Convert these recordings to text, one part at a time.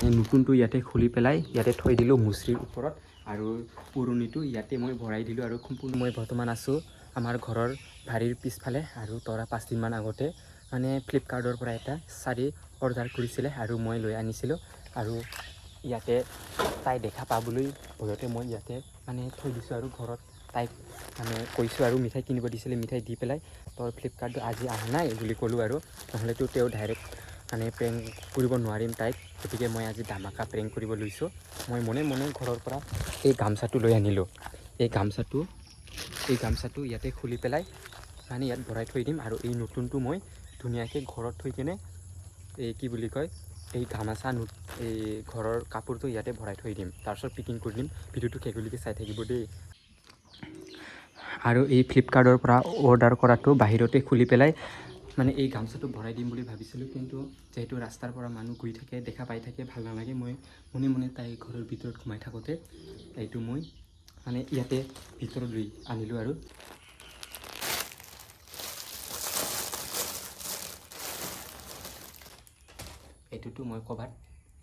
নতুনটো ইয়াতে খুলি পেলাই ইয়াতে থৈ দিলোঁ মুচৰিৰ ওপৰত আৰু পুৰণিটো ইয়াতে মই ভৰাই দিলোঁ আৰু সম্পূৰ্ণ মই বৰ্তমান আছোঁ আমাৰ ঘৰৰ বাৰীৰ পিছফালে আৰু তৰা 5 দিনমান আগতে মানে ফ্লিপকাৰ্টৰ পৰা এটা শাৰী অৰ্ডাৰ কৰিছিলে আৰু মই লৈ আনিছিলোঁ আৰু ইয়াতে তাই দেখা পাবলৈ ভয়তে মই ইয়াতে মানে থৈ দিছোঁ আৰু ঘৰত তাইক মানে কৈছোঁ আৰু মিঠাই কিনিব দিছিলে মিঠাই দি পেলাই তোৰ ফ্লিপকাৰ্টটো আজি অহা নাই বুলি ক'লোঁ আৰু নহ'লেতো তেওঁ ডাইৰেক্ট মানে প্ৰেংক কৰিব নোৱাৰিম তাইক গতিকে মই আজি ধামাকা প্ৰেংক কৰিব লৈছোঁ মই মনে মনে ঘৰৰ পৰা এই গামচাটো লৈ আনিলোঁ এই গামচাটো ইয়াতে খুলি পেলাই মানে ইয়াত ভৰাই থৈ দিম আৰু এই নতুনটো মই ধুনীয়াকৈ ঘৰত থৈ কিনে এই কি বুলি কয় এই গামোচা এই ঘৰৰ কাপোৰটো ইয়াতে ভৰাই থৈ দিম তাৰপিছত পেকিং কৰি দিম ভিডিঅ'টো শেষলৈকে চাই থাকিব দেই আৰু এই ফ্লিপকাৰ্টৰ পৰা অৰ্ডাৰ কৰাটো বাহিৰতে খুলি পেলাই মানে এই গামচাটো ভৰাই দিম বুলি ভাবিছিলোঁ কিন্তু যেহেতু ৰাস্তাৰ পৰা মানুহ গৈ থাকে দেখা পাই থাকে ভাল নালাগে মই মনে মনে তাই ঘৰৰ ভিতৰত সোমাই থাকোঁতে এইটো মই মানে ইয়াতে ভিতৰত লৈ আনিলোঁ আৰু এইটোতো মই ক'বাত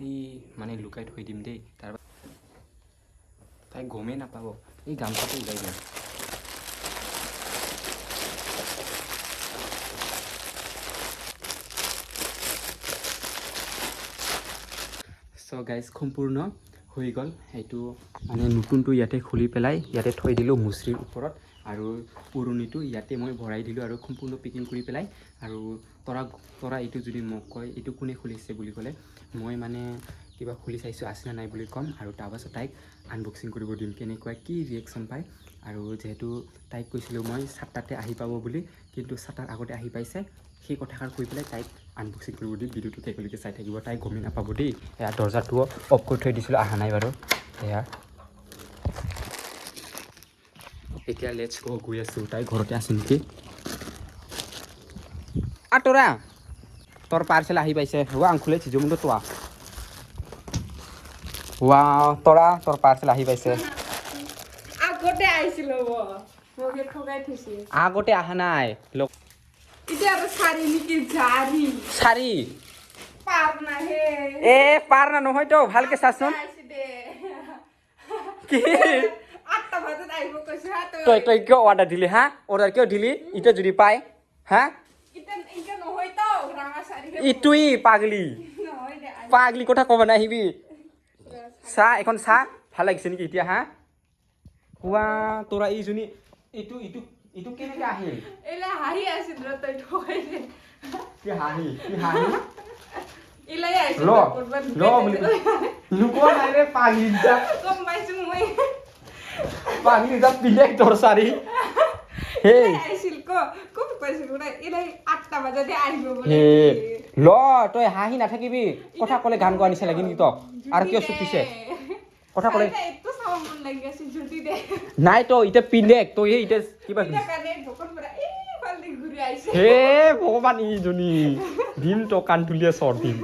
এই মানে লুকাই থৈ দিম দেই তাৰ তাই গমেই নাপাব এই গামচাটো ওলাই দিম চ' গাইজ সম্পূৰ্ণ হৈ গ'ল এইটো মানে নতুনটো ইয়াতে খুলি পেলাই ইয়াতে থৈ দিলোঁ মুচৰিৰ ওপৰত আৰু পুৰণিটো ইয়াতে মই ভৰাই দিলোঁ আৰু সম্পূৰ্ণ পেকিং কৰি পেলাই আৰু তৰা এইটো যদি মোক কয় এইটো কোনে খুলিছে বুলি ক'লে মই মানে কিবা খুলি চাইছোঁ আছে নে নাই বুলি ক'ম আৰু তাৰপাছত তাইক আনবক্সিং কৰিব দিম কেনেকুৱা কি ৰিয়েকশ্যন পায় আৰু যিহেতু তাইক কৈছিলোঁ মই 7টাতে আহি পাব বুলি কিন্তু 7টাৰ আগতে আহি পাইছে সেই কথাষাৰ কৈ পেলাই তাইক আনবক্সিং কৰিব দিম ভিডিঅ'টো শেষলৈকে চাই থাকিব তাই গমেই নাপাব দেই এয়া দৰ্জাটোও অফ কৰি থৈ দিছিলোঁ অহা নাই বাৰু এয়া এতিয়া লেটছ গৈ আছোঁ তাই ঘৰতে আছে নেকি তৰা তোৰ পাৰ্চেল আহি পাইছে হোৱা আংখুলে চিজুমুndo তোৱা হোৱা তৰা তোৰ পাৰ্চেল আহি পাইছে আগতে আহিছিল মোকে ঠগাই থৈছে আগতে অহা নাই এতিয়া আৰু শাৰী নেকি শাৰী পাৰ নাহে এ পাৰ না নহয়তো ভালকে চাচোন কি 8টা বজাত আহিব কৈছে হা তই কিয় অৰ্ডাৰ দিলি হা অৰ্ডাৰ কিয় দিলি এতিয়া যদি পাই হা ইটা নহয় তো ৰাঙা শাৰী ইটুই পাগলি নহয় দে পাগলি কথা ক'ব নাহিবি চাহ এখন চাহ ভাল লাগিছে নেকি এতিয়া হা হোৱা তোৰা এইজনী এইটো কেনেকৈ আহিল এলা হাঁহি আছিল ৰ তই ঠগাইছে কি হাঁহি ইলাই আহিছিল ল বুলি লুকোৱা নাই ৰে পাগলি যা কম পাইছো মই পাগলি যা পিলেক তোৰ চাৰি হে আহিছিল কম পাইছিল ৰে ইলাই 8টা বজাতে আহিব বোলে হে ল তই হাঁহি নাথাকিবি কথা ক'লে গান গোৱা নিচিনা লাগি নেকি তক আৰু কিয় চুটিছে কথা ক'লে একটু চাও মন লাগি আছে ঝুটি দে নাই তো এতিয়া পিলেক তই এতিয়া কিবা এটা কানে ঢোকন পৰা ফালদি ঘুৰি আইছে হে ভগৱান ইজনী দিম তো কাণ তুলিয়ে চৰ দিম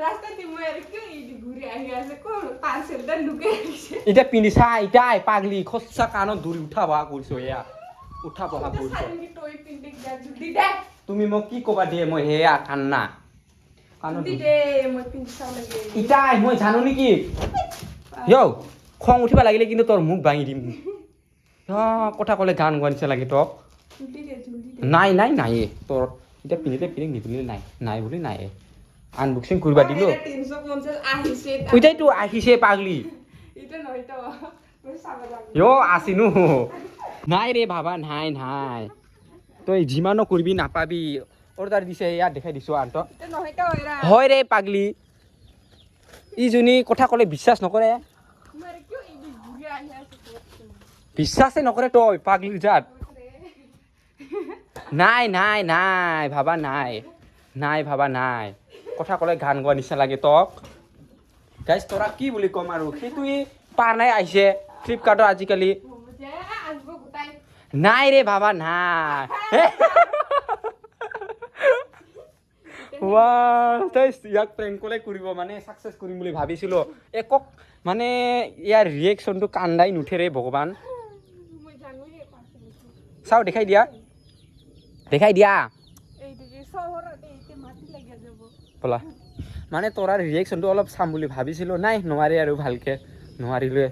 ৰাস্তাতে মই আৰু কিয় ইদি ঘুৰি আহি আছে কোন পাৰ্চেলটা লুকাই আছে এতিয়া পিন্ধি চা ইটাই পাগলি খচ্চা কাণত ধৰি উঠা বহা কৰিছো এয়া উঠা বহা কৰিছো সারি টই পিন্ডি যা ঝুটি দে তুমি মোক কি ক'বা দিয়ে মই সেয়া কান্না ঝুটি দে মই পিন্ধি চাও লাগে ইটাই মই জানো নেকি ইয়ো খং উঠিব লাগিলে কিন্তু তোৰ মুখ ভাঙি দিম কথা ক'লে গান গোৱা নিচিনা লাগে তোক ঝুটি দে নাই তোৰ এতিয়া পিন্ধিলে নিপিন্ধিলে নাই বুলি নাই আনবক্সিং কৰিবা দিলো 350 আহিছে ওইটাইতো আহিছে পাগলি এটা নহয় তো মই চাবা যাম ইয়ো আছিনো নাই ৰে ভাবা নাই তই যিমানো কৰিবি নাপাবি অৰ্ডাৰ দিছে ইয়াত দেখাই দিছো আন্ত এটা নহয় তো এৰা হয় ৰে পাগলি ইজনী কথা ক'লে বিশ্বাস নকৰে মই কিয় ইদি ঘুৰি আহি আছে বিশ্বাসে নকৰে তই পাগলি জাত নাই ভাবা নাই কথা ক'লে গান গোৱা নিচিনা লাগে তক গাইজ তৰা কি বুলি ক'ম আৰু সেইটোৱে পাৰ নাই আহিছে ফ্লিপকাৰ্টৰ আজিকালি আসব গোটাই নাই ৰে ভাবা নাই তই ইয়াক প্ৰেংকলে কৰিব মানে ছাকচেছ কৰিম বুলি ভাবিছিলোঁ একক মানে ইয়াৰ ৰিয়েকশ্যনটো কান্দাই নুঠে ৰে ভগৱান মই জানোই পাৰ্চেল চাও দেখাই দিয়া এই দিদি চহৰত এইতে মাটি লাগি যাব বলা মানে তৰাৰ ৰিয়েকশ্যনটো অলপ চাম বুলি ভাবিছিলোঁ নাই নোৱাৰি আৰু ভালকৈ নোৱাৰিলোৱে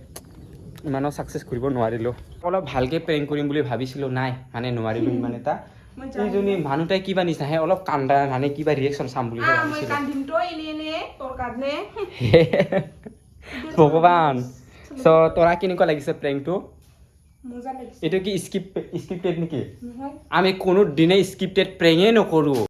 ইমানো ছাকচেছ কৰিব নোৱাৰিলোঁ অলপ ভালকৈ প্ৰেংক কৰিম বুলি ভাবিছিলোঁ নাই মানে নোৱাৰিলোঁ ইমান এটা এইজনী মানুহটাই কিবা নিচিনাহে অলপ কান্দা মানে কিবা ৰিয়েকশ্যন চাম বুলি মই ভাবিছিলোঁ কান্দিম তো এনে তোৰ কাৰণে ভগৱান চ' তৰা কেনেকুৱা লাগিছে প্ৰেংকটো মজা লাগিছে এইটো কি স্ক্ৰিপ্টেড নেকি নহয় আমি কোনো দিনে স্ক্ৰিপ্টেড প্ৰেঙেই নকৰোঁ